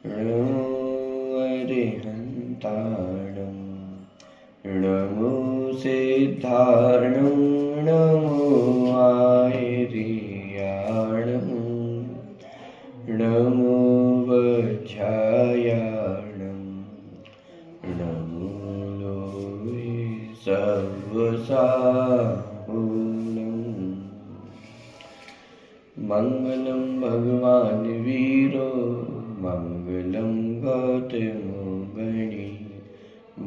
नमो अरिहन्ताणं नमो सिद्धार्णं नमो आयर्याणं नमो वज्रायाणं नमो लोहे सर्वसाहुनं। मंगलं भगवान् वीरो मंगलं गौतमो गणी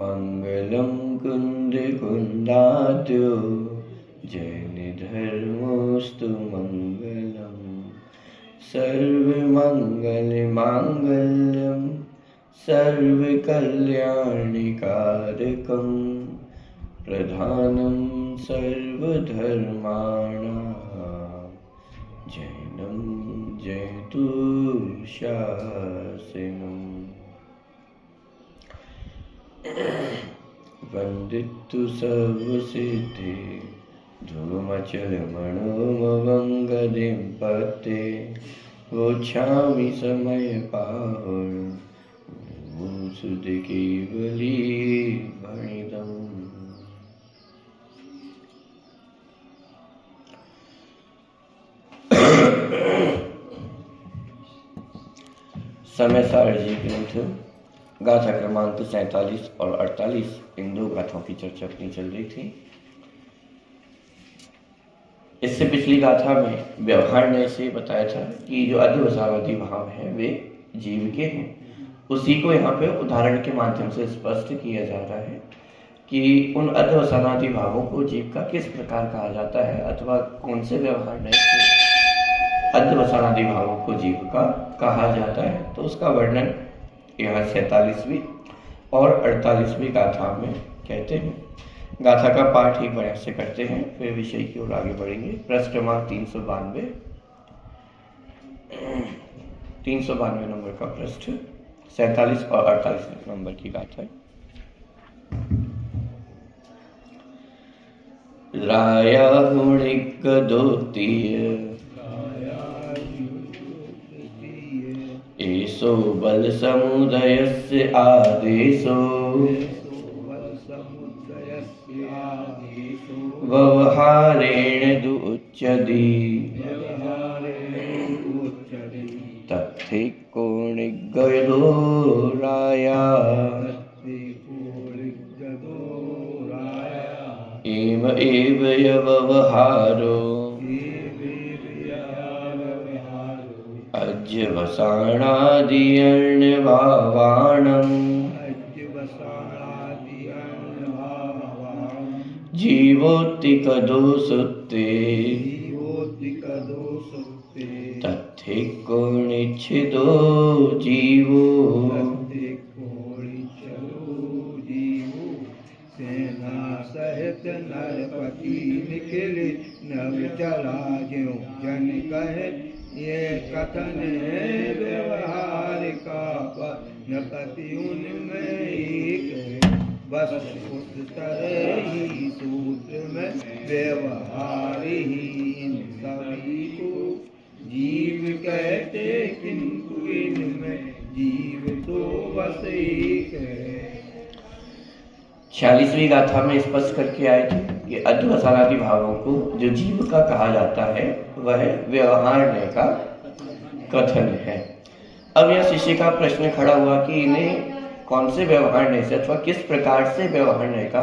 मंगलं कुन्दकुन्दाद्यो जैनधर्मोऽस्तु मंगलम्। सर्वमङ्गलमाङ्गल्यं सर्वकल्याणिकारकं प्रधानं सर्वधर्माणां जैनं जयतु शासनम्। वन्दितु सर्वसिद्धि ध्रुवमचलमणोमवङ्गदिं पते वोच्छामि समयपाहुर् सुधकेवली भणितम्। समय सारजी ग्रंथ गाथा क्रमांक 47 और 48 इन दो गाथाओं की चर्चा अपनी चल रही थी। इससे पिछली गाथा में व्यवहार ने से बताया था कि जो अध्यवसानादि भाव है वे जीव के हैं। उसी को यहाँ पे उदाहरण के माध्यम से स्पष्ट किया जा रहा है कि उन अध्यवसानादि भावों को जीव का किस प्रकार कहा जाता है अथवा कौन से व्यवहार ने अध्यवसानादि भावों को जीव का कहा जाता है। तो उसका वर्णन यहाँ 47वीं और 48वीं गाथा में कहते हैं। गाथा का पाठ एक बार से करते हैं, फिर विषय की ओर आगे बढ़ेंगे। प्रश्न क्रमांक 392 नंबर का प्रश्न 47 और 48 नंबर की गाथा है। राया हुणिक दोतीय एसो बल समुदयस्य आदेशो व्यवहारेण दुच्यते तथे कोणिगयो राया एव एव व्यवहारो अज्यवसानादियर्णभावाणम् जीवोत्तिकदोषुत्ते तथेको निच्छितो जीवो सेना सहित नरपति निखिल नव चला ज्यों जन कहे ये कथन है व्यवहार का नपति उनमें एक बस उस तरह ही सूत्र में व्यवहार ही इन सभी को जीव कहते, किंतु इनमें जीव तो बस एक है। 46वीं गाथा में स्पष्ट करके आए थे कि अध्यवसानादि भावों को जो जीव का कहा जाता है वह व्यवहारने का कथन है। अब यह शिष्य का प्रश्न खड़ा हुआ कि इन्हें कौन से व्यवहारने से अथवा किस प्रकार से व्यवहारने का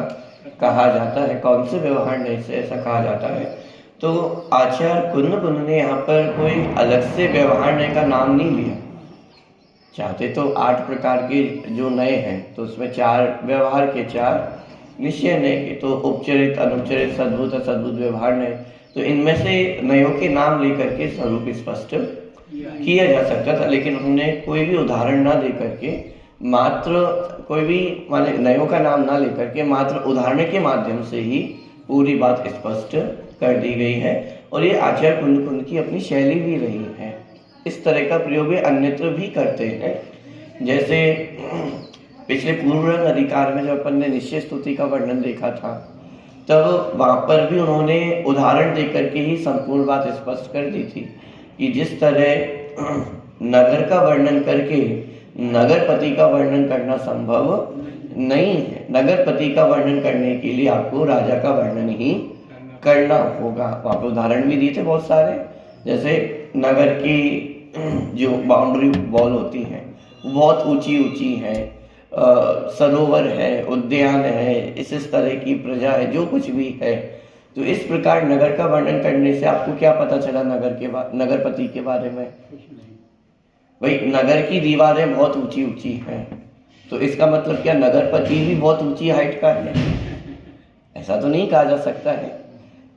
कहा जाता है, कौन से व्यवहारने से ऐसा कहा जाता है। तो आचार्य कुंद ने यहाँ पर कोई अलग से व्यवहारने का नाम नहीं लिया। चाहते तो 8 प्रकार के जो नए हैं तो उसमें 4 व्यवहार के 4 निश्चय नए के, तो उपचरित अनुपचरित सद्भुत असद्भुत व्यवहार नए, तो इनमें से नयों के नाम लेकर के स्वरूप स्पष्ट किया जा सकता था। लेकिन उन्होंने कोई भी उदाहरण ना दे करके मात्र कोई भी माने नयों का नाम ना लेकर के मात्र उदाहरण के माध्यम से ही पूरी बात स्पष्ट कर दी गई है। और ये आचार्य कुंद की अपनी शैली भी रही है। इस तरह का प्रयोग वे अन्यत्र भी करते हैं। जैसे पिछले पूर्व अधिकार में जब अपन ने निश्चय स्तुति का वर्णन देखा था, तब वहाँ पर भी उन्होंने उदाहरण देकर के ही संपूर्ण बात स्पष्ट कर दी थी कि जिस तरह नगर का वर्णन करके नगरपति का वर्णन करना संभव नहीं है। नगरपति का वर्णन करने के लिए आपको राजा का वर्णन ही करना होगा। वहाँ पे उदाहरण भी दिए थे बहुत सारे, जैसे नगर की जो बाउंड्री वॉल होती हैं बहुत ऊंची ऊंची है, सरोवर है, उद्यान है, इस तरह की प्रजा है, जो कुछ भी है। तो इस प्रकार नगर का वर्णन करने से आपको क्या पता चला नगरपति के बारे में? भाई नगर की दीवारें बहुत ऊंची ऊंची हैं, तो इसका मतलब क्या नगरपति भी बहुत ऊंची हाइट का है? ऐसा तो नहीं कहा जा सकता है।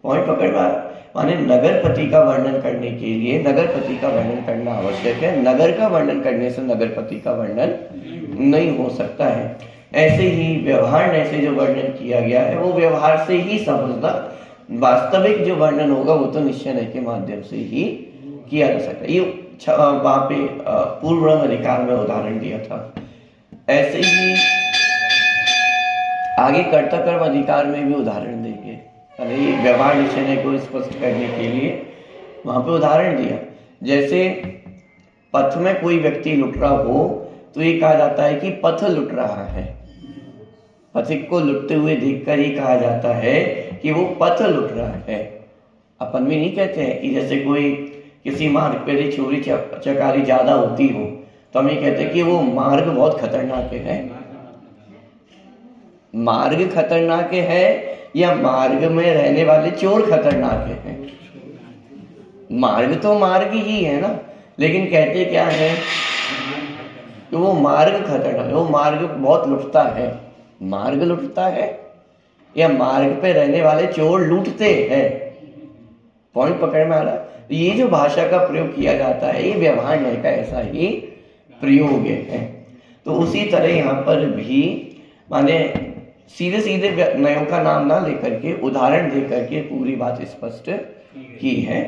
पॉइंट पकड़ माने नगरपति का वर्णन करने के लिए नगरपति का वर्णन करना आवश्यक है। नगर का वर्णन करने से नगरपति का वर्णन नहीं हो सकता है। ऐसे ही व्यवहार से जो वर्णन किया गया है वो व्यवहार से ही समझना, वास्तविक जो वर्णन होगा वो तो निश्चय के माध्यम से ही किया जा सकता है। ये वहां पे पूर्व ब्रह्म अधिकार में उदाहरण दिया था। ऐसे ही आगे कर्ता कर्म अधिकार में भी उदाहरण देंगे। ये व्यवहार निश्चय को स्पष्ट करने के लिए वहां पे उदाहरण दिया। जैसे पथ में कोई व्यक्ति लुट रहा हो तो ये कहा जाता है कि पथ लुट रहा है। पथिक को लुटते हुए देखकर ही कहा जाता है कि वो पथ लुट रहा है। अपन भी नहीं कहते हैं कि जैसे कोई किसी मार्ग पे चोरी चकारी ज्यादा होती हो तो हम ये कहते हैं कि वो मार्ग बहुत खतरनाक है। मार्ग खतरनाक है या मार्ग में रहने वाले चोर खतरनाक है? मार्ग तो मार्ग ही है ना, लेकिन कहते क्या है कि वो मार्ग खतरनाक है, वो मार्ग बहुत लुटता है। मार्ग लुटता है या मार्ग पे रहने वाले चोर लूटते हैं? पॉइंट पकड़ में आ रहा है। ये जो भाषा का प्रयोग किया जाता है ये व्यवहार न्याय का ऐसा ही प्रयोग है। तो उसी तरह यहाँ पर भी माने सीधे सीधे नयों का नाम ना लेकर के उदाहरण दे करके पूरी बात स्पष्ट की है।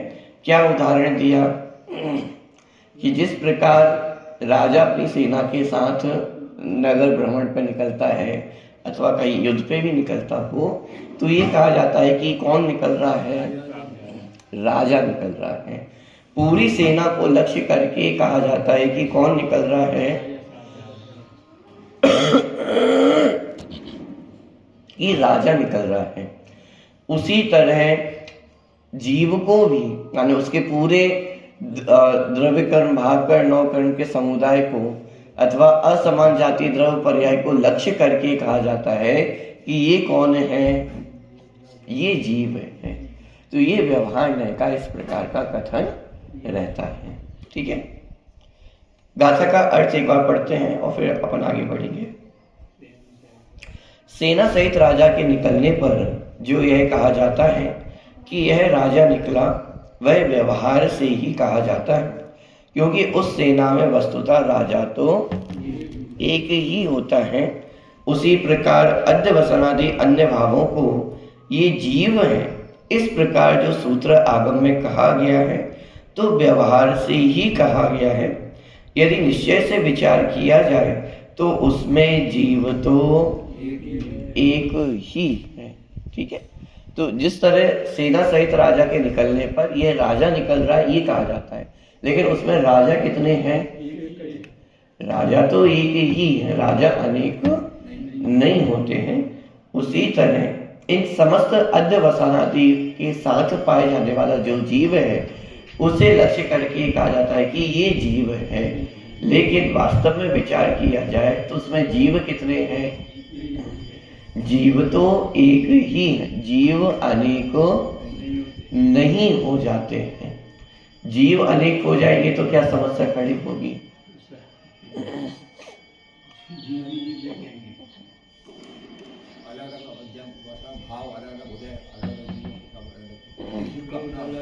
क्या उदाहरण दिया कि जिस प्रकार राजा अपनी सेना के साथ नगर भ्रमण पर निकलता है अथवा कहीं युद्ध पे भी निकलता हो तो ये कहा जाता है कि कौन निकल रहा है? राजा निकल रहा है। पूरी सेना को लक्ष्य करके कहा जाता है कि कौन निकल रहा है? कि राजा निकल रहा है। उसी तरह जीव को भी यानी उसके पूरे द्रव्य कर्म, भाग कर्म, नौ कर्म के समुदाय को अथवा असमान जाति द्रव्य पर्याय को लक्ष्य करके कहा जाता है कि ये कौन है? ये जीव है। तो ये व्यवहार न्याय का इस प्रकार का कथन रहता है। ठीक है, गाथा का अर्थ एक बार पढ़ते हैं और फिर अपन आगे बढ़ेंगे। सेना सहित राजा के निकलने पर जो यह कहा जाता है कि यह राजा निकला, वह व्यवहार से ही कहा जाता है, क्योंकि उस सेना में वस्तुतः राजा तो एक ही होता है। उसी प्रकार अध्यवसनादि अन्य भावों को ये जीव है, इस प्रकार जो सूत्र आगम में कहा गया है तो व्यवहार से ही कहा गया है। यदि निश्चय से विचार किया जाए तो उसमें जीव तो एक ही है। ठीक है, तो जिस तरह सेना सहित राजा के निकलने पर यह राजा निकल रहा है ये कहा जाता है, लेकिन उसमें राजा कितने हैं? राजा तो एक ही है, राजा अनेक नहीं होते हैं। उसी तरह इन समस्त अध्यवसानादि के साथ पाए जाने वाला जो जीव है उसे लक्ष्य करके कहा जाता है कि ये जीव है, लेकिन वास्तव में विचार किया जाए तो उसमें जीव कितने हैं? जीव तो एक ही है, जीव अनेक नहीं हो जाते हैं। जीव अनेक हो जाएंगे तो क्या समस्या खड़ी होगी?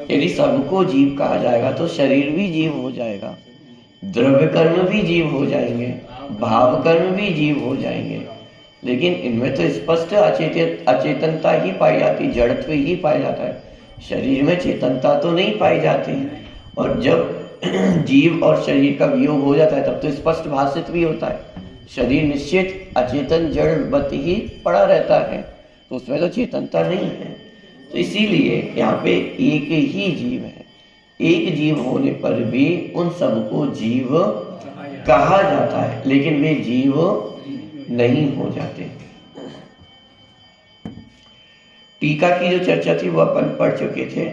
यदि सबको जीव कहा जाएगा तो शरीर भी जीव हो जाएगा, द्रव्य कर्म भी जीव हो जाएंगे, भाव कर्म भी जीव हो जाएंगे, लेकिन इनमें तो स्पष्ट अचेतनता ही पाई जाती, जड़त्व ही पाया जाता है। शरीर में चेतनता तो नहीं पाई जाती। और जब जीव और शरीर का वियोग हो जाता है तब तो स्पष्ट भाषित भी होता है। शरीर निश्चित अचेतन जड़वत ही पड़ा रहता है, तो उसमें तो चेतनता नहीं है। तो इसीलिए यहाँ पे एक ही जीव है। एक जीव होने पर भी उन सबको जीव कहा जाता है, लेकिन वे जीव नहीं हो जाते। टीका की जो चर्चा थी वो अपन पढ़ चुके थे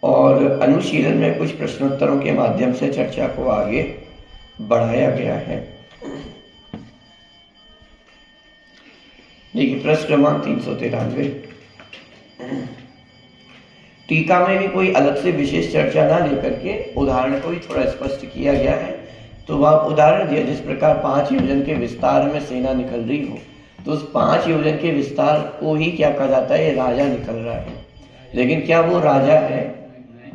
और अनुशीलन में कुछ प्रश्नोत्तरों के माध्यम से चर्चा को आगे बढ़ाया गया है। देखिए प्रश्न क्रमांक 393। टीका में भी कोई अलग से विशेष चर्चा ना लेकर के उदाहरण को ही थोड़ा स्पष्ट किया गया है। तो वह उदाहरण दिया, जिस प्रकार 5 योजन के विस्तार में सेना निकल रही हो, तो उस 5 योजन के विस्तार को ही क्या कहा जाता है, ये राजा निकल रहा है। लेकिन क्या वो राजा है?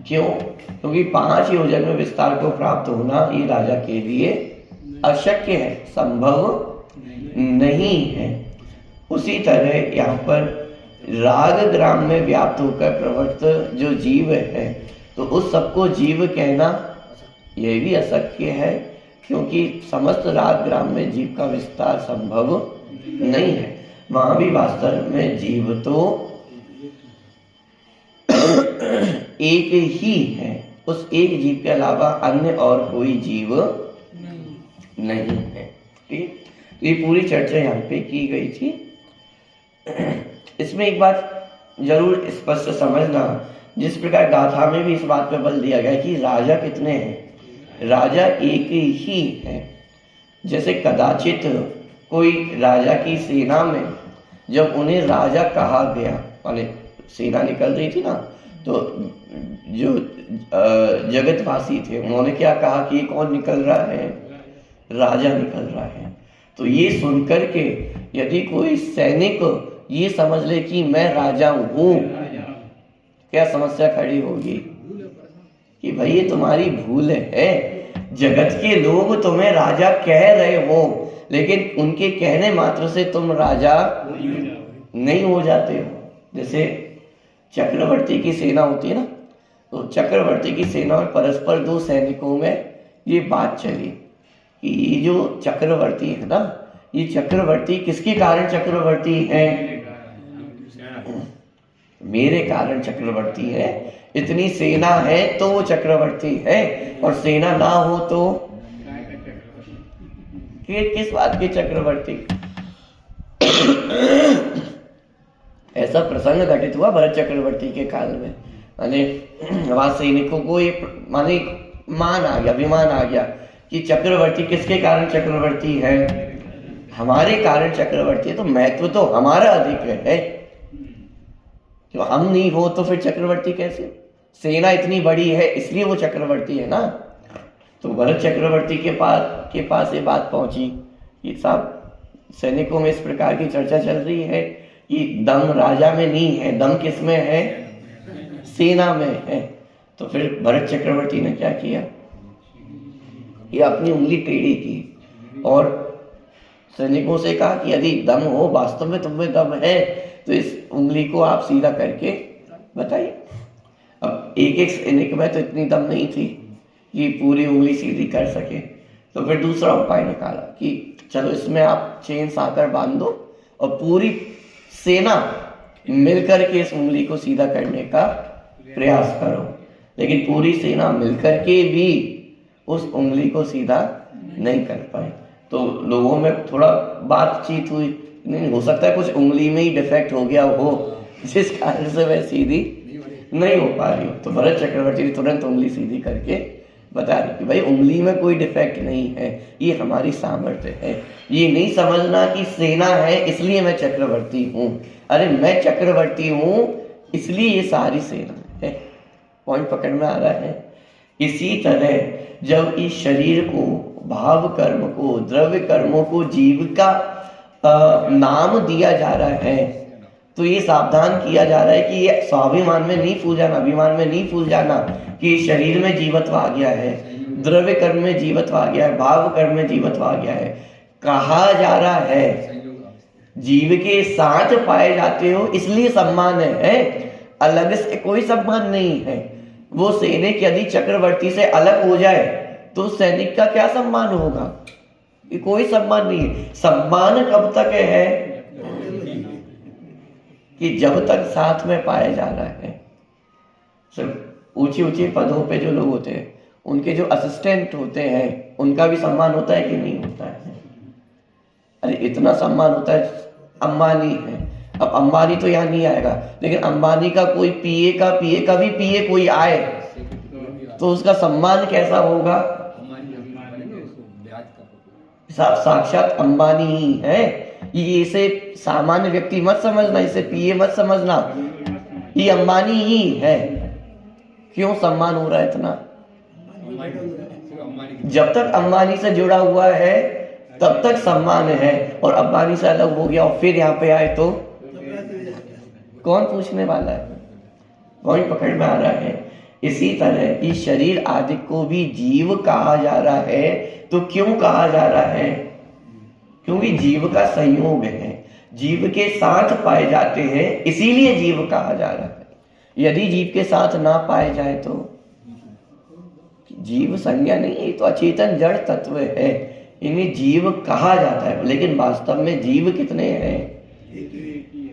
क्यों? क्योंकि 5 योजन में विस्तार को प्राप्त होना ये राजा के लिए अशक्य है, संभव नहीं है। उसी तरह यहाँ पर राग ग्राम में व्याप्त होकर प्रवृत्त जो जीव है, तो उस सबको जीव कहना यह भी अशक्य है, क्योंकि समस्त राग ग्राम में जीव का विस्तार संभव नहीं है। वहां भी वास्तव में जीव तो एक ही है, उस एक जीव के अलावा अन्य और कोई जीव नहीं है। ठीक, तो ये पूरी चर्चा यहाँ पे की गई थी। इसमें एक बात जरूर स्पष्ट समझना, जिस प्रकार गाथा में भी इस बात पर बल दिया गया कि राजा कितने हैं, राजा एक ही है। जैसे कदाचित कोई राजा की सेना में जब उन्हें राजा कहा गया, माने सेना निकल रही थी ना, तो जो जगतवासी थे उन्होंने क्या कहा कि कौन निकल रहा है, राजा निकल रहा है। तो ये सुनकर के यदि कोई सैनिक ये समझ ले कि मैं राजा हूं, क्या समस्या खड़ी होगी कि भाई ये तुम्हारी भूल है, जगत के लोग तुम्हें राजा कह रहे हो, लेकिन उनके कहने मात्र से तुम राजा नहीं हो जाते हो। जैसे चक्रवर्ती की सेना होती है ना, तो चक्रवर्ती की सेना में परस्पर 2 सैनिकों में ये बात चली कि ये जो चक्रवर्ती है ना, ये चक्रवर्ती किसके कारण चक्रवर्ती है? मेरे कारण चक्रवर्ती है। इतनी सेना है तो वो चक्रवर्ती है, और सेना ना हो तो किस बात के चक्रवर्ती? ऐसा प्रसंग घटित हुआ भरत चक्रवर्ती के काल में, माने वहां सैनिकों को ये माने मान आ गया, अभिमान आ गया कि चक्रवर्ती किसके कारण चक्रवर्ती है, हमारे कारण चक्रवर्ती है, तो महत्व तो हमारा अधिक है। तो हम नहीं हो तो फिर चक्रवर्ती कैसे? सेना इतनी बड़ी है इसलिए वो चक्रवर्ती है ना। तो भरत चक्रवर्ती के पास ये बात पहुंची कि साहब सैनिकों में इस प्रकार की चर्चा चल रही है कि दम राजा में नहीं है, दम किस में है? सेना में है। तो फिर भरत चक्रवर्ती ने क्या किया, ये अपनी उंगली टेढ़ी की और सैनिकों से कहा कि यदि दम हो, वास्तव में तुम्हें दम है, तो इस उंगली को आप सीधा करके बताइए। अब एक सैनिक में तो इतनी दम नहीं थी कि पूरी उंगली सीधी कर सके, तो फिर दूसरा उपाय निकाला कि चलो इसमें आप चेन साकर बांध दो और पूरी सेना मिलकर के इस उंगली को सीधा करने का प्रयास करो। लेकिन पूरी सेना मिलकर के भी उस उंगली को सीधा नहीं कर पाए। तो लोगों में थोड़ा बातचीत हुई, नहीं हो सकता है कुछ उंगली में ही डिफेक्ट हो गया हो, जिस कारण से वह सीधी नहीं हो पा रही हो। तो भरत चक्रवर्ती ने तुरंत उंगली सीधी करके बता रही कि भाई उंगली में कोई डिफेक्ट नहीं है, ये हमारी सामर्थ्य है। ये नहीं समझना कि सेना है इसलिए मैं चक्रवर्ती हूँ। अरे मैं चक्रवर्ती हूँ इसलिए ये सारी सेना है। पॉइंट पकड़ में आ रहा है? इसी तरह जब इस शरीर को, भाव कर्म को, द्रव्य कर्मों को जीव का नाम दिया जा रहा है, तो ये सावधान किया जा रहा है कि ये स्वाभिमान में नहीं फूल जाना, अभिमान में नहीं फूल जाना कि शरीर में जीवत्व आ गया है, द्रव्य कर्म में जीवत्व आ गया है, भाव कर्म में जीवत्व आ गया है। कहा जा रहा है जीव के साथ पाए जाते हो इसलिए सम्मान है, अलग से कोई सम्मान नहीं है। वो सैनिक यदि चक्रवर्ती से अलग हो जाए तो सैनिक का क्या सम्मान होगा? ये कोई सम्मान नहीं है। सम्मान कब तक है कि जब तक साथ में पाया जा रहा है। ऊंचे ऊंचे पदों पे जो लोग होते हैं उनके जो असिस्टेंट होते हैं उनका भी सम्मान होता है कि नहीं होता है? अरे इतना सम्मान होता है। अंबानी है, अब अंबानी तो यहाँ नहीं आएगा, लेकिन अंबानी का कोई पीए का भी पीए कोई आए तो उसका सम्मान कैसा होगा? साक्षात अंबानी ही है। ये इसे सामान्य व्यक्ति मत समझना, इसे पीए मत समझना, ये अंबानी ही है। क्यों सम्मान हो रहा है इतना? जब तक अंबानी से जुड़ा हुआ है तब तक सम्मान है, और अंबानी से अलग हो गया और फिर यहाँ पे आए तो कौन पूछने वाला है? कौन पकड़ में आ रहा है? इसी तरह इस शरीर आदि को भी जीव कहा जा रहा है। तो क्यों कहा जा रहा है? क्योंकि जीव का संयोग है, जीव के साथ पाए जाते हैं, इसीलिए जीव कहा जा रहा है। यदि जीव के साथ ना पाए जाए तो जीव संज्ञा नहीं है, तो अचेतन जड़ तत्व है, इन्हें जीव कहा जाता है। लेकिन वास्तव में जीव कितने हैं?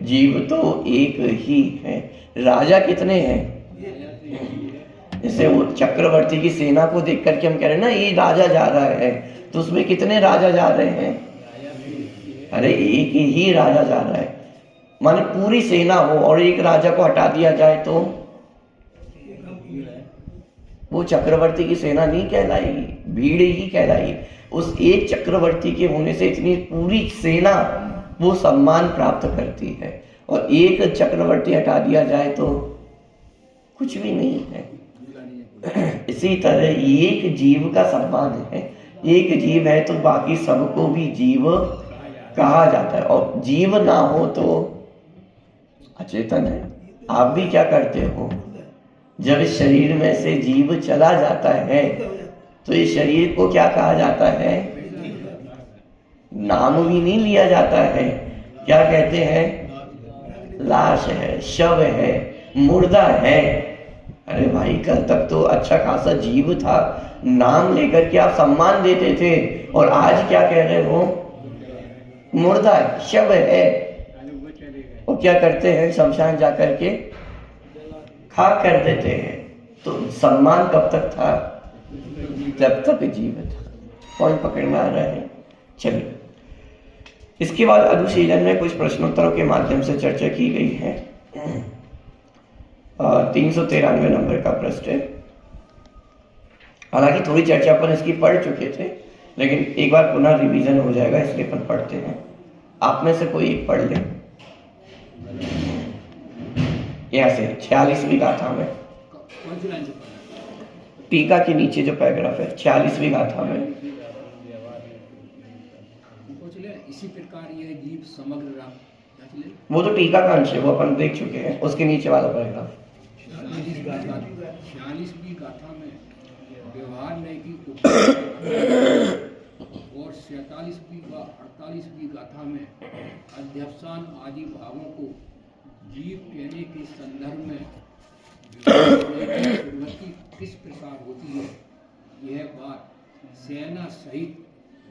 जीव तो एक ही है। राजा कितने हैं? जैसे वो चक्रवर्ती की सेना को देख करके हम कह रहे हैं ना ये राजा जा रहा है, तो उसमें कितने राजा जा रहे हैं? अरे एक ही राजा जा रहा है। माने पूरी सेना हो और एक राजा को हटा दिया जाए तो वो चक्रवर्ती की सेना नहीं कहलाएगी, भीड़ ही कहलाएगी। उस एक चक्रवर्ती के होने से इतनी पूरी सेना वो सम्मान प्राप्त करती है, और एक चक्रवर्ती हटा दिया जाए तो कुछ भी नहीं है। इसी तरह एक जीव का सम्मान है। एक जीव है तो बाकी सबको भी जीव कहा जाता है, और जीव ना हो तो अचेतन है। आप भी क्या करते हो? जब इस शरीर में से जीव चला जाता है तो इस शरीर को क्या कहा जाता है? नाम भी नहीं लिया जाता है। क्या कहते हैं? लाश है, शव है, मुर्दा है। अरे भाई कल तक तो अच्छा खासा जीव था, नाम लेकर के आप सम्मान देते थे, और आज क्या कह रहे हो? मुर्दा है, शव है। और क्या करते हैं? शमशान जाकर के खाक कर देते हैं। तो सम्मान कब तक था? जब तक जीव था। कौन पकड़ में आ रहा है? चलिए, इसके बाद अनुशीलन में कुछ प्रश्नोत्तरों के माध्यम से चर्चा की गई है। 393 नंबर का प्रश्न है। हालांकि थोड़ी चर्चा अपन इसकी पढ़ चुके थे, लेकिन एक बार पुनः रिवीजन हो जाएगा, इसलिए अपन पढ़ते हैं। आप में से कोई एक पढ़ ले। यहाँ से 46वीं गाथा में, टीका के नीचे जो पैराग्राफ है, 46वीं गाथा में। इसी प्रकार यह जीव समग्र वो तो टीका का अंश है, वो अपन देख चुके हैं। उसके नीचे वाला पैराग्राफ 46वीं गाथा में व्यवहार नय की और 47वीं व 48वीं गाथा में अध्यवसान आदि भावों को जीव कहने के संदर्भ में प्रवृत्ति किस प्रकार होती है, यह बात सेना सहित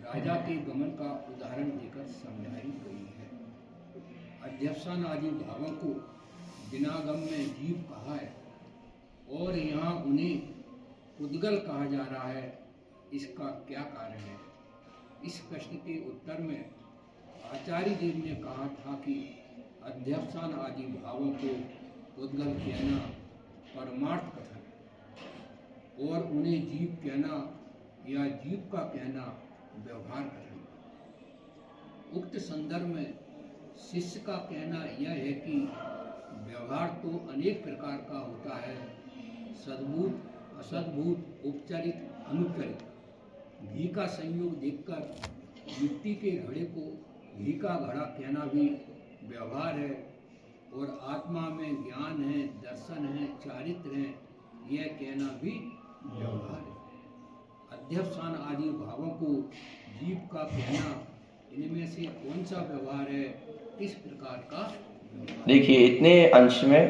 राजा के गमन का उदाहरण देकर समझाई गई है। अध्यवसान आदि भावों को बिना गम में जीव कहा है, और यहाँ उन्हें उद्गल कहा जा रहा है। इसका क्या कारण है? इस प्रश्न के उत्तर में आचार्य देव ने कहा था कि अध्यवसान आदि भावों को उद्गल कहना परमार्थ कथन, और उन्हें जीव कहना या जीव का कहना व्यवहार कथन। उक्त संदर्भ में शिष्य का कहना यह है कि व्यवहार तो अनेक प्रकार का होता है, सद्भूत, असद्भूत, उपचारित, अनुपचारित। घी का संयोग देखकर मिट्टी के घड़े को घी का घड़ा कहना भी व्यवहार है, और आत्मा में ज्ञान है, दर्शन है, चारित्र है, यह कहना भी व्यवहार है। अध्यवसान आदि भावों को जीव का कहना, इनमें से कौन सा व्यवहार है, किस प्रकार का? देखिए, इतने अंश में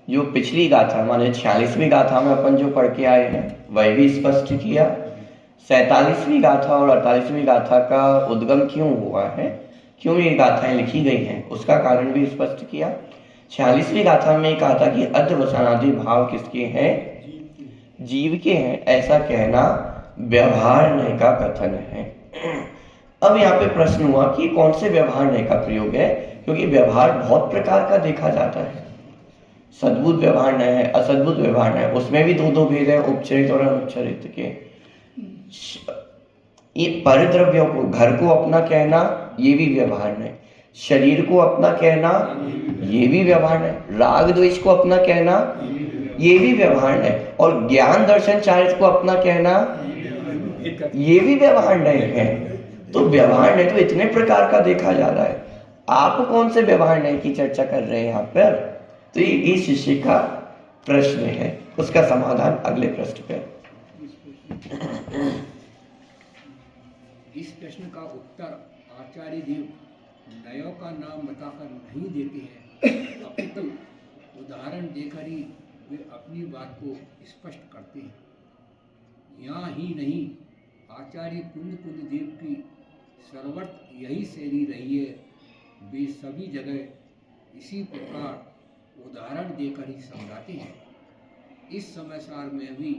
जो पिछली गाथा माने 46वीं गाथा में अपन जो पढ़ के आए हैं वह भी स्पष्ट किया। 47वीं गाथा और 48वीं गाथा का उद्गम क्यों हुआ है, क्यों ये गाथाएं लिखी गई हैं, उसका कारण भी स्पष्ट किया। 46वीं गाथा में कहा था कि अध्यवसानादि भाव किसके हैं? जीव के हैं ऐसा कहना व्यवहार नय का कथन है। अब यहाँ पे प्रश्न हुआ कि कौन से व्यवहार नय का प्रयोग है, क्योंकि व्यवहार बहुत प्रकार का देखा जाता है। सद्भुत व्यवहार नय है, असद्भुत व्यवहार नय, उसमें भी दो भेद है, उपचरित और अनुपचरित के। ये परद्रव्यों को, घर को अपना कहना, ये भी व्यवहार नय। शरीर को अपना कहना, ये भी व्यवहार नय। राग द्वेष को अपना कहना, ये भी व्यवहार नय। और ज्ञान दर्शन चारित्र को अपना कहना, ये भी व्यवहार नय है। तो व्यवहार नय तो इतने प्रकार का देखा जा रहा है, आप कौन से व्यवहार नय की चर्चा कर रहे हैं यहाँ पर? तो ये शिष्य का प्रश्न है, उसका समाधान अगले पृष्ठ पे। इस प्रश्न का उत्तर आचार्य देव नयों का नाम बताकर नहीं देते हैं, अपितु उदाहरण देकर ही वे अपनी बात को स्पष्ट करते हैं। यहाँ ही नहीं, आचार्य कुंद देव की सर्वत्र यही शैली रही है। वे सभी जगह इसी प्रकार उदाहरण देकर ही समझाते हैं। इस समय सार में भी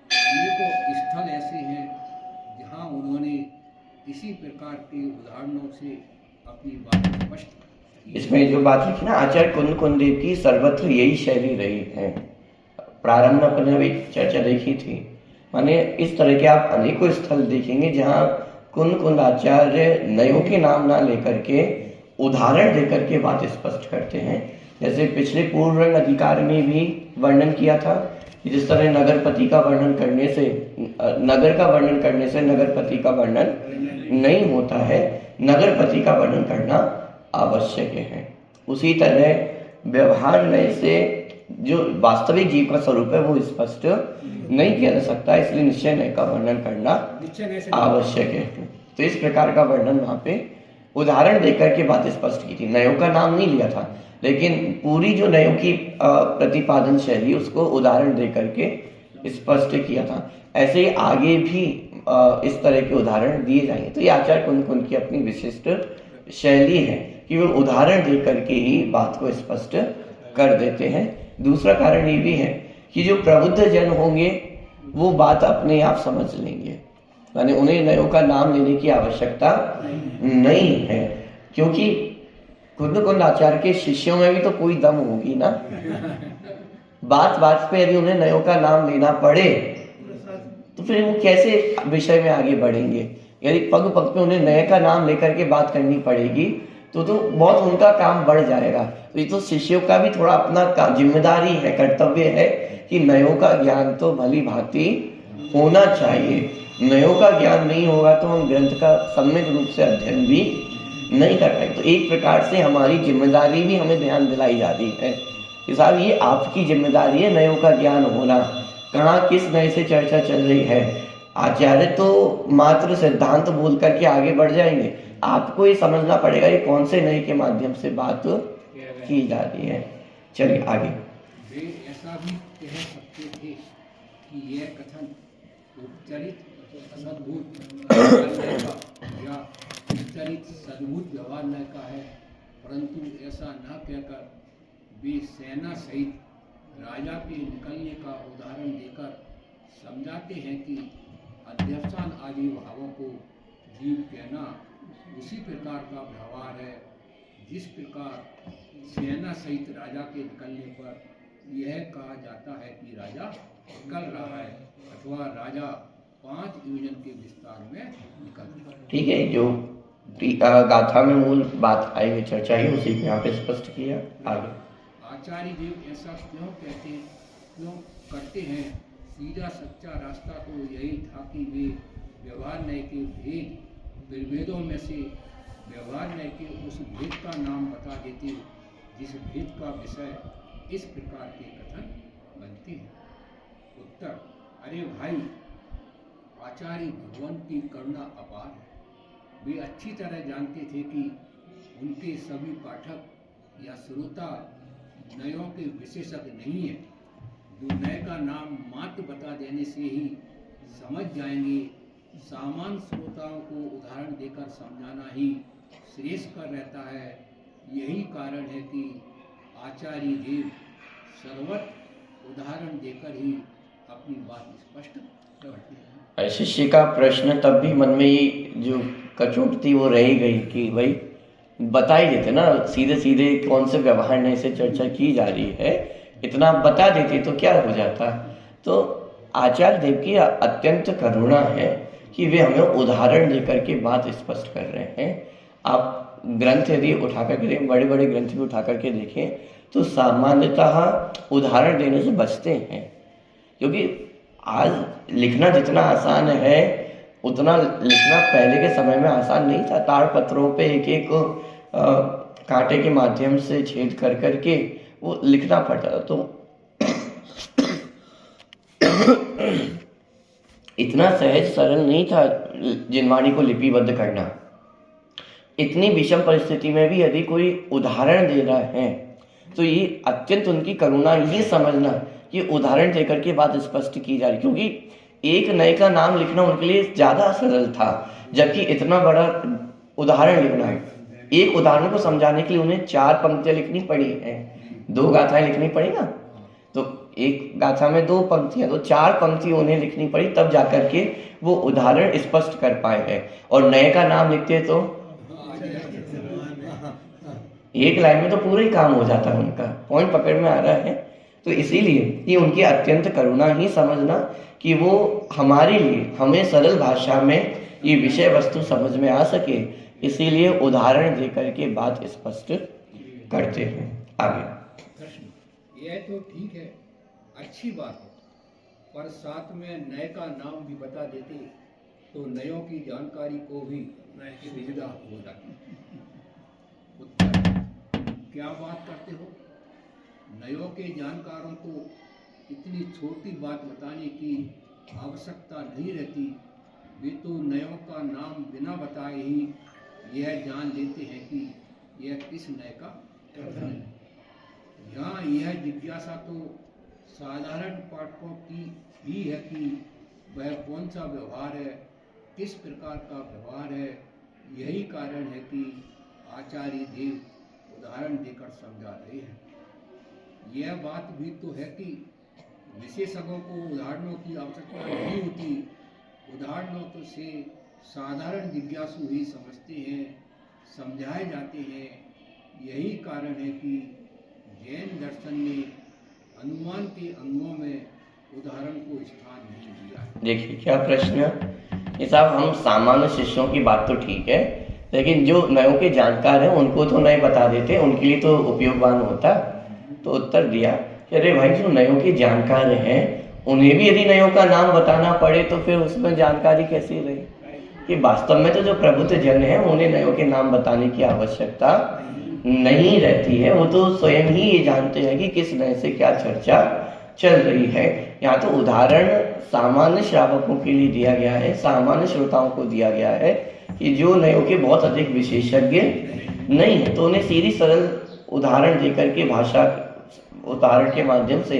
अनेकों स्थल ऐसे हैं जहाँ उन्होंने इसी प्रकार के उदाहरणों से अपनी बात स्पष्ट की। इसमें जो बात लिखी ना, आचार्य कुंद देव की सर्वत्र यही शैली रही है। प्रारंभ में अपने अभी चर्चा देखी थी, माने इस तरह के आप अनेकों स्थल देखेंगे जहाँ कुंद आचार्य नयों के नाम ना लेकर के उदाहरण देकर के बात स्पष्ट करते हैं। जैसे पिछले पूर्व रंग अधिकार में भी वर्णन किया था कि जिस तरह नगरपति का वर्णन करने से, नगर का वर्णन करने से नगरपति का वर्णन नहीं होता है, नगरपति का वर्णन करना आवश्यक है। उसी तरह व्यवहार नय से जो वास्तविक जीव का स्वरूप है वो स्पष्ट नहीं किया जा सकता, इसलिए निश्चय नय का वर्णन करना आवश्यक है। तो इस प्रकार का वर्णन वहां पे उदाहरण देकर के बात स्पष्ट की थी। नयों का नाम नहीं लिया था, लेकिन पूरी जो नयों की प्रतिपादन शैली उसको उदाहरण देकर के स्पष्ट किया था। ऐसे ही आगे भी इस तरह के उदाहरण दिए जाएंगे। तो ये आचार्य कुंद की अपनी विशिष्ट शैली है कि वो उदाहरण दे करके ही बात को स्पष्ट कर देते हैं। दूसरा कारण ये भी है कि जो प्रबुद्ध जन होंगे वो बात अपने आप समझ लेंगे, यानी उन्हें नयों का नाम लेने की आवश्यकता नहीं है, क्योंकि कुंद आचार्य के शिष्यों में भी तो कोई दम होगी ना। बात पे यदि उन्हें नयों का नाम लेना पड़े तो फिर वो कैसे विषय में आगे बढ़ेंगे। यदि पग पे उन्हें नए का नाम लेकर के बात करनी पड़ेगी तो बहुत उनका काम बढ़ जाएगा। तो ये तो शिष्यों का भी थोड़ा अपना जिम्मेदारी है, कर्तव्य है कि नयों का ज्ञान तो भली भांति होना चाहिए। नयों का ज्ञान नहीं होगा तो हम ग्रंथ का सम्यक रूप से अध्ययन भी नहीं कर पाएंगे। तो एक प्रकार से हमारी जिम्मेदारी भी हमें ध्यान दिलाई जा रही है कि साहब ये आपकी जिम्मेदारी है नयों का ज्ञान होना। कहाँ किस नए से चर्चा चल रही है, आचार्य तो मात्र सिद्धांत बोल करके आगे बढ़ जाएंगे, आपको ये समझना पड़ेगा ये कौन से नए के माध्यम से बात की जा रही है। चलिए आगे। वे ऐसा भी कह सकते थे कि यह कथन उपचरित सद्भुत या उपचरित सद्भुत व्यवहार न का है, परंतु ऐसा न कहकर वे सेना सहित राजा के निकलने का उदाहरण देकर समझाते हैं कि अध्यवसान आदि भावों को जीव कहना उसी प्रकार का व्यवहार है जिस प्रकार सेना सहित राजा के निकलने पर यह कहा जाता है कि राजा निकल रहा है अथवा राजा 5 योजन के विस्तार में निकल रहा है। ठीक है, जो गाथा में मूल बात आई हुई चर्चा है उसी को यहाँ पे स्पष्ट किया। आगे आचार्य देव ऐसा क्यों करते हैं? सीधा सच्चा रास्ता तो यही था कि वे व्यवहार नय के विभेदों में से व्यवहार नय के उस भेद का नाम बता देते जिस भेद का विषय इस प्रकार के कथन बनते हैं। उत्तर: अरे भाई, आचार्य भगवान की करुणा अपार है। वे अच्छी तरह जानते थे कि उनके सभी पाठक या श्रोता नयों के विशेषज्ञ नहीं है, जो नए का नाम मात्र बता देने से ही समझ जाएंगे। सामान्य श्रोताओं को उदाहरण देकर समझाना ही श्रेष्ठकर रहता है। यही कारण है कि आचार्य देव सर्वत्र उदाहरण देकर ही अपनी बात स्पष्ट करते हैं। शिष्य का प्रश्न तब भी मन में ये जो कचोट थी वो रह ही गई कि भाई बता ही देते ना, सीधे सीधे कौन से व्यवहार ने से चर्चा की जा रही है, इतना बता देते तो क्या हो जाता। तो आचार्य देव की अत्यंत करुणा है कि वे हमें उदाहरण देकर के बात स्पष्ट कर रहे हैं। आप ग्रंथ यदि उठा करके देखें, बड़े बड़े ग्रंथ भी उठा करके देखें तो सामान्यतः उदाहरण देने से बचते हैं, क्योंकि आज लिखना जितना आसान है उतना लिखना पहले के समय में आसान नहीं था। ताड़पत्रों पे एक एक कांटे के माध्यम से छेद कर करके वो लिखना पड़ता था। तो इतना सहज सरल नहीं था जिनवाणी को लिपिबद्ध करना। इतनी विषम परिस्थिति में भी यदि कोई उदाहरण दे रहा है तो ये अत्यंत उनकी करुणा, ये समझना कि उदाहरण देकर के बात स्पष्ट की जा रही, क्योंकि एक नए का नाम लिखना उनके लिए ज़्यादा सरल था, जबकि इतना बड़ा उदाहरण लिखना है। एक उदाहरण को समझाने के लिए उन्हें 4 पंक्तियाँ लिखनी पड़ी हैं, 2 गाथाएं लिखनी पड़ी ना, तो एक गाथा में 2 पंक्तियाँ, तो 4 पंक्ति उन्हें लिखनी पड़ी, तब जाकर के वो उदाहरण स्पष्ट कर पाए हैं। और नए का नाम लिखते तो एक लाइन में तो पूरा ही काम हो जाता है, उनका पॉइंट पकड़ में आ रहा है। तो इसीलिए ये उनकी अत्यंत करुणा ही समझना कि वो हमारे लिए, हमें सरल भाषा में ये विषय वस्तु समझ में आ सके, इसीलिए उदाहरण देकर के बात स्पष्ट करते हैं। आगे कृष्ण, यह तो ठीक है, अच्छी बात है, पर साथ में नए का नाम भी बता देते तो नयों की जानकारी को भी सुविधा हो जाती। उत्तर, क्या बात करते हो? नयों के जानकारों को इतनी छोटी बात बताने की आवश्यकता नहीं रहती। वे तो नयों का नाम बिना बताए ही यह जान लेते हैं कि यह किस नए का कथन है। यहाँ यह जिज्ञासा तो साधारण पाठकों की भी है कि वह कौन सा व्यवहार है, किस प्रकार का व्यवहार है। यही कारण है कि आचार्य देव उदाहरण देकर समझा रहे हैं। यह बात भी तो है कि विशेषज्ञों को उदाहरणों की आवश्यकता नहीं होती। उदाहरणों तो से साधारण जिज्ञासु ही समझते हैं, समझाए जाते हैं। यही कारण है कि जैन दर्शन ने अनुमान के अंगों में उदाहरण को स्थान नहीं दिया। देखिए क्या प्रश्न ये साहब, हम सामान्य शिष्यों की बात तो ठीक है, लेकिन जो नयों के जानकार हैं उनको तो नए बता देते, उनके लिए तो उपयोगवान होता। तो उत्तर दिया कि अरे भाई, जो नयों के जानकार हैं उन्हें भी यदि नयों का नाम बताना पड़े तो फिर उसमें जानकारी कैसी रही, कि वास्तव में तो जो प्रबुद्ध जन है उन्हें नयों के नाम बताने की आवश्यकता नहीं रहती है। वो तो स्वयं ही ये जानते हैं कि किस नए से क्या चर्चा चल रही है। यहाँ तो उदाहरण सामान्य श्रावकों के लिए दिया गया है, सामान्य श्रोताओं को दिया गया है कि जो नयों के बहुत अधिक विशेषज्ञ नहीं है, तो उन्हें सीधी सरल उदाहरण देकर के भाषा उदाहरण के माध्यम से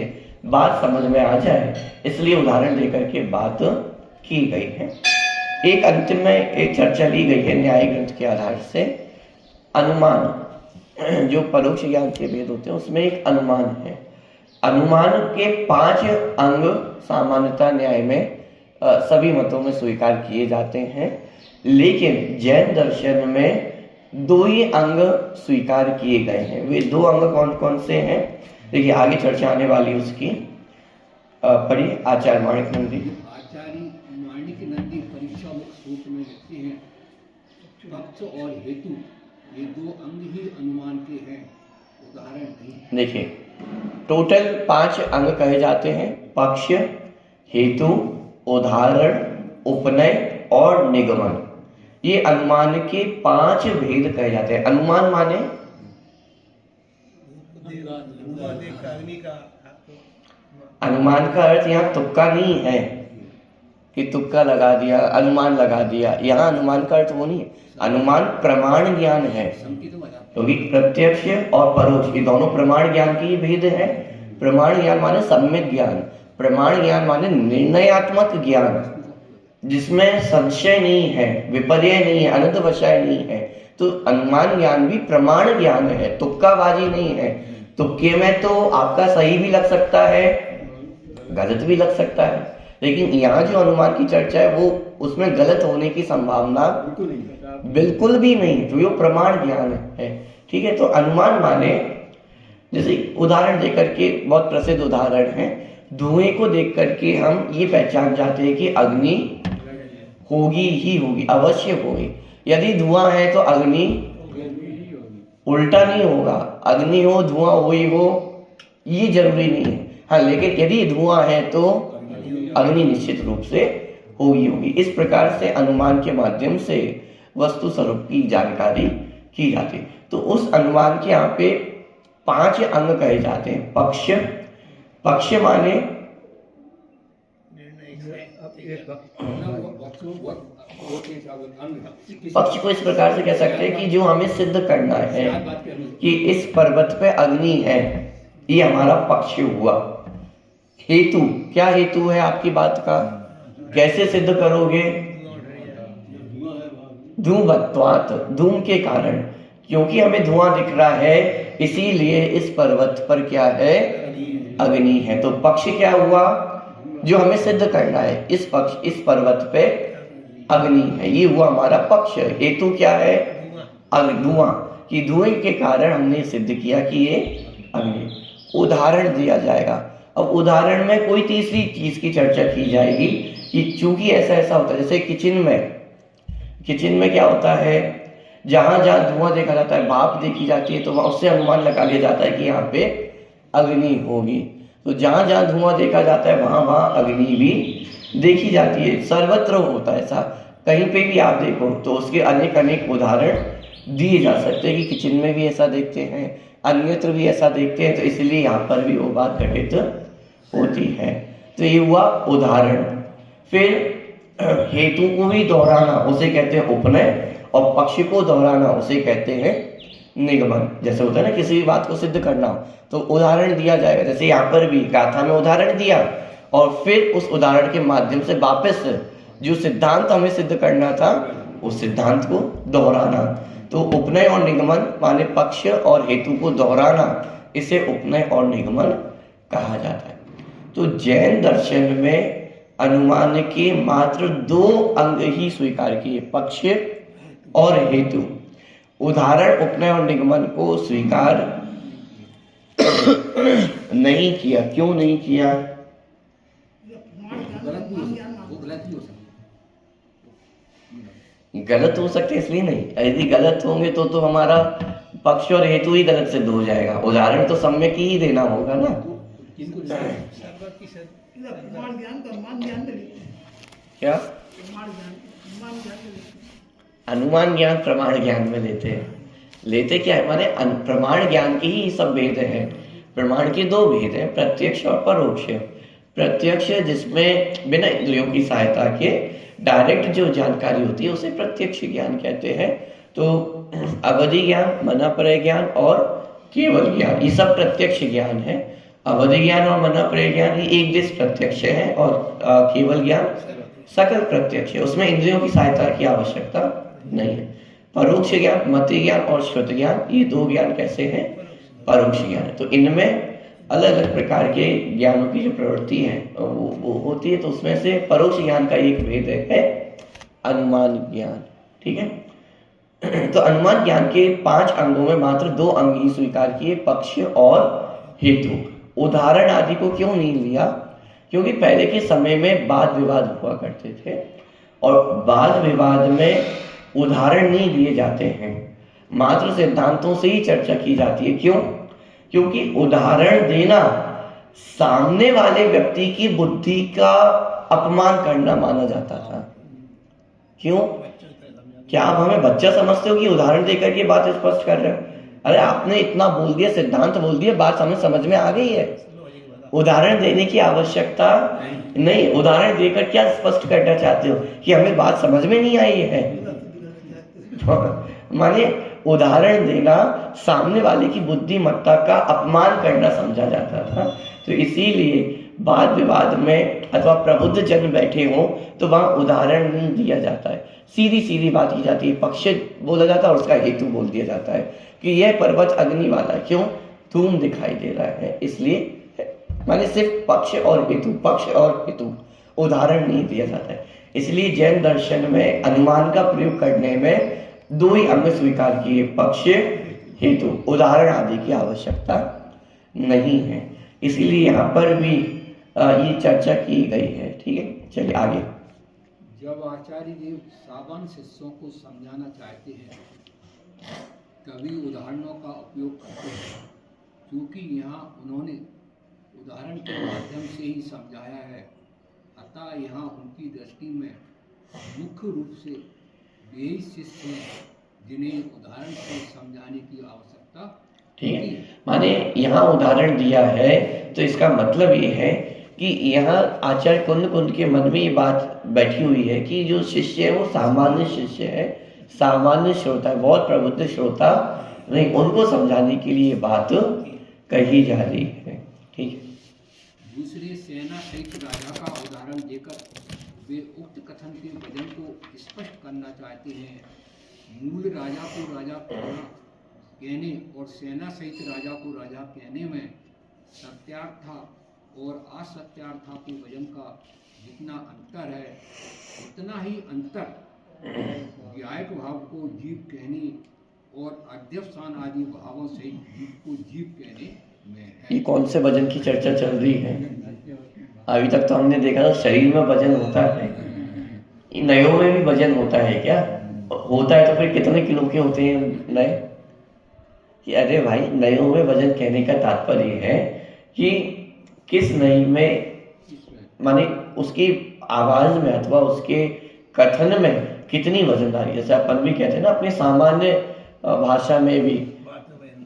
बात समझ में आ जाए, इसलिए उदाहरण देकर के बात की गई है। एक अंतिम में एक चर्चा ली गई है न्याय ग्रंथ के आधार से। अनुमान, जो परोक्ष ज्ञान के भेद होते हैं उसमें एक अनुमान है। अनुमान के 5 अंग सामान्यतः न्याय में सभी मतों में स्वीकार किए जाते हैं, लेकिन जैन दर्शन में 2 ही अंग स्वीकार किए गए हैं। वे 2 अंग कौन कौन से हैं? देखिए आगे चर्चा आने वाली उसकी पढ़िए। आचार्य माणिक नंदी, आचार्य माणिक नंदी परीक्षा मुख सूत्र में लिखते हैं, पक्ष और हेतु ये 2 अंग ही अनुमान के हैं, उदाहरण नहीं। देखिए टोटल 5 अंग कहे जाते हैं, पक्ष, हेतु, उदाहरण, उपनय और निगमन। ये अनुमान के 5 भेद कहे जाते हैं। अनुमान माने अनुमान का अर्थ यहाँ तुक्का नहीं है कि तुक्का लगा दिया, अनुमान लगा दिया। यहाँ अनुमान का अर्थ वो नहीं है। अनुमान प्रमाण ज्ञान है, क्योंकि प्रत्यक्ष और परोक्ष ये दोनों प्रमाण ज्ञान की भेद है। प्रमाण ज्ञान माने सम्यक ज्ञान, प्रमाण ज्ञान माने निर्णयात्मक ज्ञान, जिसमें संशय नहीं है, विपर्य नहीं है, अनंतवशय नहीं है। तो अनुमान ज्ञान भी प्रमाण ज्ञान है, तुक्काबाजी नहीं है। तुक्के में तो आपका सही भी लग सकता है गलत भी लग सकता है, लेकिन यहाँ जो अनुमान की चर्चा है वो उसमें गलत होने की संभावना बिल्कुल भी नहीं, तो ये प्रमाण ज्ञान है। ठीक है, तो अनुमान माने जैसे उदाहरण देकर के, बहुत प्रसिद्ध उदाहरण है, धुएं को देख करके हम ये पहचान जाते हैं कि अग्नि होगी ही होगी, अवश्य होगी। यदि धुआं है तो अग्नि, उल्टा नहीं होगा, अग्नि हो धुआं हो ही हो ये जरूरी नहीं है। हाँ, लेकिन यदि धुआं है तो अग्नि निश्चित रूप से होगी। इस प्रकार से अनुमान के माध्यम से वस्तु स्वरूप की जानकारी की जाती है। तो उस अनुमान के यहाँ पे 5 अंग कहे जाते हैं। पक्ष माने पक्ष को इस प्रकार से कह सकते हैं कि जो हमें सिद्ध करना है कि इस पर्वत पे अग्नि है, ये हमारा पक्ष हुआ। हेतु, क्या हेतु है आपकी बात का, कैसे सिद्ध करोगे? धूमवत्वात्, धूम के कारण, क्योंकि हमें धुआं दिख रहा है इसीलिए इस पर्वत पर क्या है, अग्नि है। तो पक्ष क्या हुआ, जो हमें सिद्ध करना है, इस पर्वत पे अग्नि है, ये हुआ हमारा पक्ष। हेतु क्या है, धुआं, कि धुएं के कारण हमने सिद्ध किया कि ये अग्नि। उदाहरण दिया जाएगा। अब उदाहरण में कोई तीसरी चीज की चर्चा की जाएगी कि चूंकि ऐसा ऐसा होता है, जैसे किचन में क्या होता है, जहां जहां धुआं देखा जाता है, भाप देखी जाती है, तो वहां उससे अनुमान लगा लिया जाता है कि यहाँ पे अग्नि होगी। तो जहां जहां धुआं देखा जाता है वहां वहां अग्नि भी देखी जाती है, सर्वत्र होता है ऐसा। कहीं पे भी आप देखो तो उसके अनेक उदाहरण दिए जा सकते हैं कि किचन में भी ऐसा देखते हैं, अन्यत्र भी ऐसा देखते हैं, तो इसलिए यहाँ पर भी वो बात घटित होती है। तो ये हुआ उदाहरण। फिर हेतु को भी दोहराना उसे कहते हैं उपनय, और पक्ष को दोहराना उसे कहते हैं निगमन। जैसे होता है ना, किसी भी बात को सिद्ध करना तो उदाहरण दिया जाएगा, जैसे यहाँ पर भी गाथा में उदाहरण दिया और फिर उस उदाहरण के माध्यम से वापस जो सिद्धांत हमें सिद्ध करना था उस सिद्धांत को दोहराना। तो उपनय और निगमन माने पक्ष और हेतु को दोहराना, इसे उपनय और निगमन कहा जाता है। तो जैन दर्शन में अनुमान के मात्र 2 अंग ही स्वीकार किए, पक्ष और हेतु। उदाहरण उपनय और निगमन को स्वीकार नहीं किया। क्यों नहीं किया? गलत हो सकते इसलिए नहीं, यदि गलत होंगे तो हमारा पक्ष और हेतु ही गलत सिद्ध हो जाएगा। उदाहरण तो सम्यक ही देना होगा ना। क्या अनुमान ज्ञान प्रमाण ज्ञान में लेते क्या है, माने प्रमाण ज्ञान के ही सब भेद हैं। प्रमाण के 2 भेद हैं, प्रत्यक्ष और परोक्ष। प्रत्यक्ष जिसमें बिना इंद्रियों की सहायता के डायरेक्ट जो जानकारी होती है उसे प्रत्यक्ष ज्ञान कहते हैं। तो अवधि ज्ञान, मनापरय ज्ञान और केवल ज्ञान, ये सब प्रत्यक्ष ज्ञान है। अवधि ज्ञान और मनापरय ज्ञान ये एक दिश प्रत्यक्ष है, और केवल ज्ञान सकल प्रत्यक्ष है, उसमें इंद्रियों की सहायता की आवश्यकता नहीं है। परोक्ष ज्ञान, मति ज्ञान और श्रुत ज्ञान, ये 2 ज्ञान कैसे हैं, परोक्ष ज्ञान है। तो इनमें अलग अलग प्रकार के ज्ञानों की जो प्रवृत्ति है वो होती है। तो उसमें से परोक्ष ज्ञान का एक भेद है अनुमान ज्ञान। ठीक है, तो अनुमान ज्ञान के 5 अंगों में मात्र 2 अंग ही स्वीकार किए, पक्ष और हेतु। उदाहरण आदि को क्यों नहीं लिया? क्योंकि पहले के समय में वाद विवाद हुआ करते थे, और वाद विवाद में उदाहरण नहीं लिए जाते हैं, मात्र सिद्धांतों से ही चर्चा की जाती है। क्यों? क्योंकि उदाहरण देना सामने वाले व्यक्ति की बुद्धि का अपमान करना माना जाता था। क्यों? क्या आप हमें बच्चा समझते हो कि उदाहरण देकर के बात स्पष्ट कर रहे हो? अरे आपने इतना बोल दिया, सिद्धांत बोल दिया, बात हमें समझ में आ गई है, उदाहरण देने की आवश्यकता नहीं। उदाहरण देकर क्या स्पष्ट करना चाहते हो कि हमें बात समझ में नहीं आई है? माने उदाहरण देना सामने वाले की बुद्धिमत्ता का अपमान करना समझा जाता था। तो इसीलिए वाद विवाद में अथवा प्रबुद्ध जन बैठे हों तो वहां उदाहरण नहीं दिया जाता है, सीधी सीधी बात की जाती है, पक्ष बोला जाता है और उसका हेतु बोल दिया जाता है कि यह पर्वत अग्नि वाला है। क्यों? धूम दिखाई दे रहा है इसलिए माने सिर्फ पक्ष और हेतु उदाहरण नहीं दिया जाता है। इसलिए जैन दर्शन में अनुमान का प्रयोग करने में दो ही अंग स्वीकार किए, पक्ष हेतु, उदाहरण आदि की आवश्यकता नहीं है। इसलिए यहाँ पर भी ये चर्चा की गई है। ठीक है, चलिए आगे। जब आचार्य देव सामान्य शिष्यों को समझाना चाहते हैं तभी उदाहरणों का उपयोग करते हैं, क्योंकि यहाँ उन्होंने उदाहरण के माध्यम से ही समझाया है। अतः यहाँ उनकी दृष्टि में मुख्य रूप से वे ही शिष्य हैं जिन्हें उदाहरण से समझाने की आवश्यकता। ठीक है, माने यहाँ उदाहरण दिया है तो इसका मतलब ये है कि यहाँ आचार्य कुंद के मन में ये बात बैठी हुई है कि जो शिष्य है वो सामान्य शिष्य है, सामान्य श्रोता है, बहुत प्रबुद्ध श्रोता नहीं, उनको समझाने के लिए बात कही जा रही है। ठीक है। दूसरे सेना सहित राजा का उदाहरण देकर वे उक्त कथन के वजन को स्पष्ट करना चाहते हैं। मूल राजा को राजा कहने और सेना सहित राजा को राजा कहने में सत्यार्था और असत्यार्था के वजन का जितना अंतर है उतना ही अंतर व्यायक भाव को जीव कहने और अध्यवसान आदि भावों सहित जीव को जीव कहने में है। ये कौन से वजन की चर्चा चल रही है? अभी तक तो हमने देखा था शरीर में वजन होता है, नयों में भी वजन होता है। क्या होता है? तो फिर कितने किलो के होते हैं नए? कि अरे भाई, नयों में वजन कहने का तात्पर्य है कि किस नई में, माने उसकी आवाज में अथवा उसके कथन में कितनी वजनदारी। जैसे अपन भी कहते हैं ना अपने सामान्य भाषा में भी,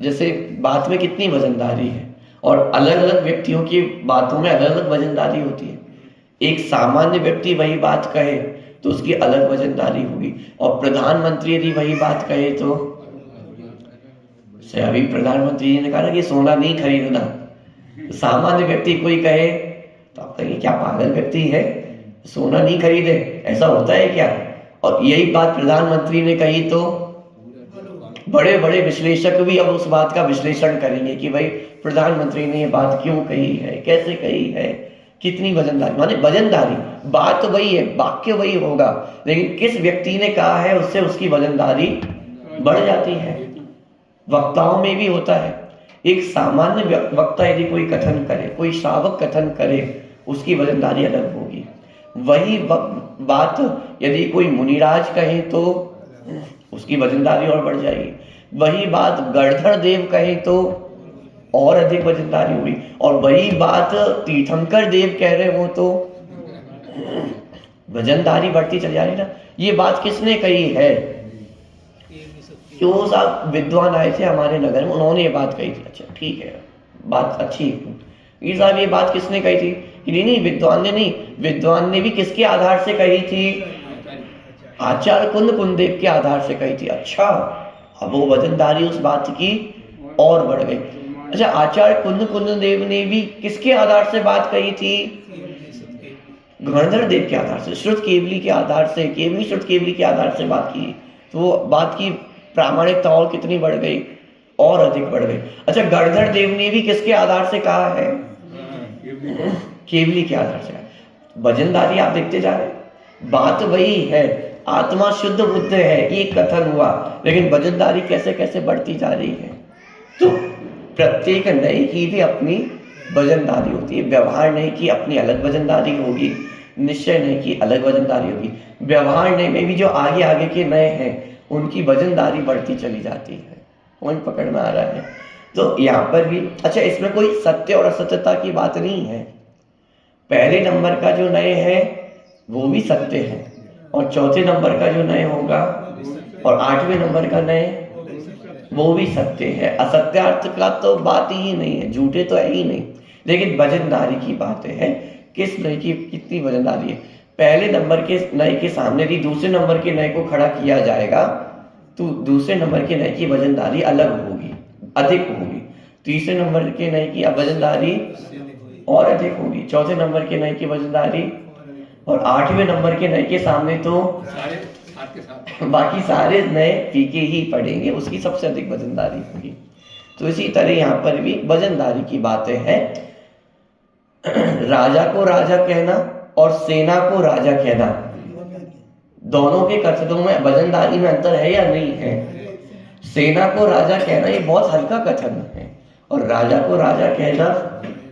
जैसे बात में कितनी वजनदारी है, और अलग अलग व्यक्तियों की बातों में अलग अलग वजनदारी होती है। एक सामान्य व्यक्ति वही बात कहे तो उसकी अलग वजनदारी होगी, और प्रधानमंत्री यदि वही बात कहे तो अभी प्रधानमंत्री जी ने कहा ना कि सोना नहीं खरीदना, सामान्य व्यक्ति कोई कहे तो आप कहेंगे क्या पागल व्यक्ति है, सोना नहीं खरीदे, ऐसा होता है क्या? और यही बात प्रधानमंत्री ने कही तो बड़े बड़े विश्लेषक भी अब उस बात का विश्लेषण करेंगे कि भाई प्रधानमंत्री ने ये बात क्यों कही है, कैसे कही है, कितनी वजनदारी। माने वजनदारी, बात तो वही है, वाक्य वही होगा, लेकिन किस व्यक्ति ने कहा है उससे उसकी वजनदारी बढ़ जाती है। वक्ताओं में भी होता है। एक सामान्य वक्ता यदि कोई कथन करे, कोई श्रावक कथन करे, उसकी वजनदारी अलग होगी। वही बात यदि कोई मुनिराज कहे तो उसकी वजनदारी और बढ़ जाएगी। वही बात गणधर देव कहे तो और अधिक वजनदारी होगी, और वही बात तीर्थंकर देव कह रहे हो तो वजनदारी बढ़ती चली जा रही ना। ये बात किसने कही है? क्यों साहब विद्वान आए थे हमारे नगर में, उन्होंने ये बात कही थी। अच्छा ठीक है, बात अच्छी है। ये साहब ये बात किसने कही थी? नहीं, विद्वान ने नहीं, विद्वान ने भी किसके आधार से कही थी? आचार्य कुंदेव के आधार से कही थी। अच्छा, अब वो वजनदारी उस बात की और बढ़ गई। अच्छा, आचार्य कुंदेव ने भी किसके आधार से बात कही थी? गणधर देव के आधार से, श्रुत केवली के आधार से, केवली श्रुत केवली के आधार से बात की, तो वो बात की प्रामाणिकता और कितनी बढ़ गई, और अधिक बढ़ गई। अच्छा, गणधर देव ने भी किसके आधार से कहा है? केवली के आधार से। वजनदारी आप देखते जा रहे हैं, बात वही है, आत्मा शुद्ध बुद्ध है, एक कथन हुआ, लेकिन वजनदारी कैसे कैसे बढ़ती जा रही है। तो प्रत्येक नए की भी अपनी वजनदारी होती है। व्यवहार नए की अपनी अलग वजनदारी होगी, निश्चय नए की अलग वजनदारी होगी। व्यवहार नए में भी जो आगे आगे के नए हैं उनकी वजनदारी बढ़ती चली जाती है। पॉइंट पकड़ में आ रहा है? तो यहाँ पर भी अच्छा, इसमें कोई सत्य और असत्यता की बात नहीं है। पहले नंबर का जो नए है वो भी सत्य है, और चौथे नंबर का जो नए होगा और 8वें नंबर का नए वो भी सत्य है। असत्यार्थ का तो बात ही नहीं है, झूठे तो है ही नहीं, लेकिन वजनदारी की बात है, किस नए की कितनी वजनदारी है। पहले नंबर के नए के सामने यदि दूसरे नंबर के नए को खड़ा किया जाएगा तो दूसरे नंबर के नए की वजनदारी अलग होगी, अधिक होगी। तीसरे नंबर के नए की वजनदारी और अधिक होगी, चौथे नंबर के नए की वजनदारी, और 8वें नंबर के नए के सामने तो बाकी सारे नए फीके ही पड़ेंगे, उसकी सबसे अधिक वजनदारी होगी। तो इसी तरह यहाँ पर भी वजनदारी की बातें हैं। राजा को राजा कहना और सेना को राजा कहना, दोनों के कथनों में वजनदारी में अंतर है या नहीं है? सेना को राजा कहना ये बहुत हल्का कथन है और राजा को राजा कहना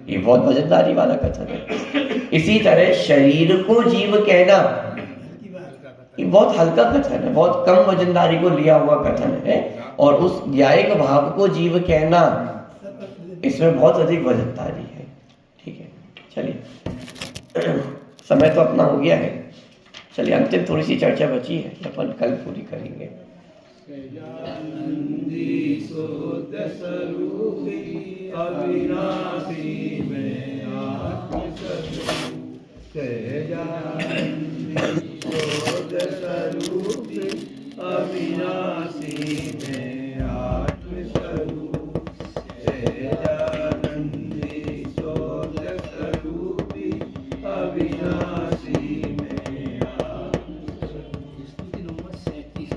ये बहुत वजनदारी वाला कथन है। इसी तरह शरीर को जीव कहना ये बहुत हल्का कथन है, बहुत कम वजनदारी को लिया हुआ कथन है, और उस न्यायिक भाव को जीव कहना इसमें बहुत अधिक वजनदारी है। ठीक है, चलिए समय तो अपना हो गया है, चलिए अंतिम थोड़ी सी चर्चा बची है कि अपन कल पूरी करेंगे। अविनाशी में आत्मस्वरूप सहजानंदी शोध स्वरूपी अविनाशी में आत्मस्वरूप। स्तुति नंबर 37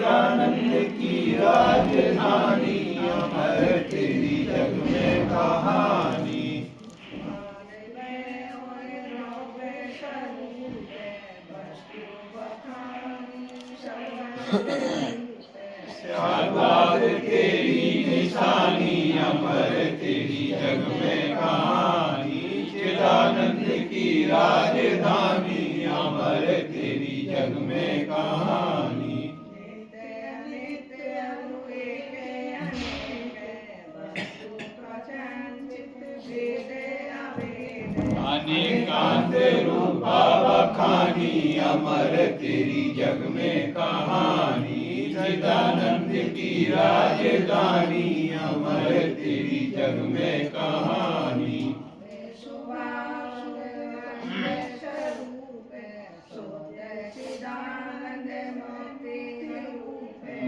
आनंद की राजधानी अमर तेरी जग में कहानी। श्यामलाल तेरी निशानी अमर तेरी जग में कहानी। चिदानंद की राजधानी अमर तेरी जग में कहानी। अनेकांत रूपा बखानी अमर तेरी जग में कहानी। चिदानंद की राजधानी अमर तेरी जग में कहानी।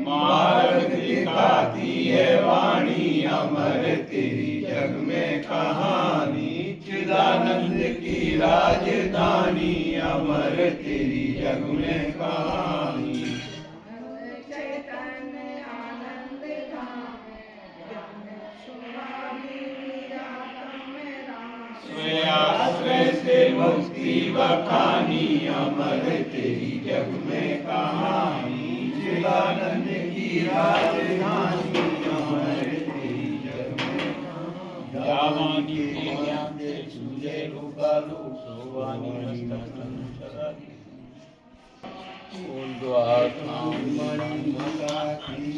मार्ग दिखाती है वाणी अमर तेरी जग में कहानी। चिदानंद की राजधानी अमर तेरी जग में कहानी। स्वयाश्रय से मुक्ति बखानी अमर तेरी जग में कहानी। चिदानंद की राजधानी अमर तेरी जग में कहानी। जावानी के ज्ञान से सूझे रूपालू सोवानी मस्तकं सदानी। ऊर्ध्वाधं मणिमता की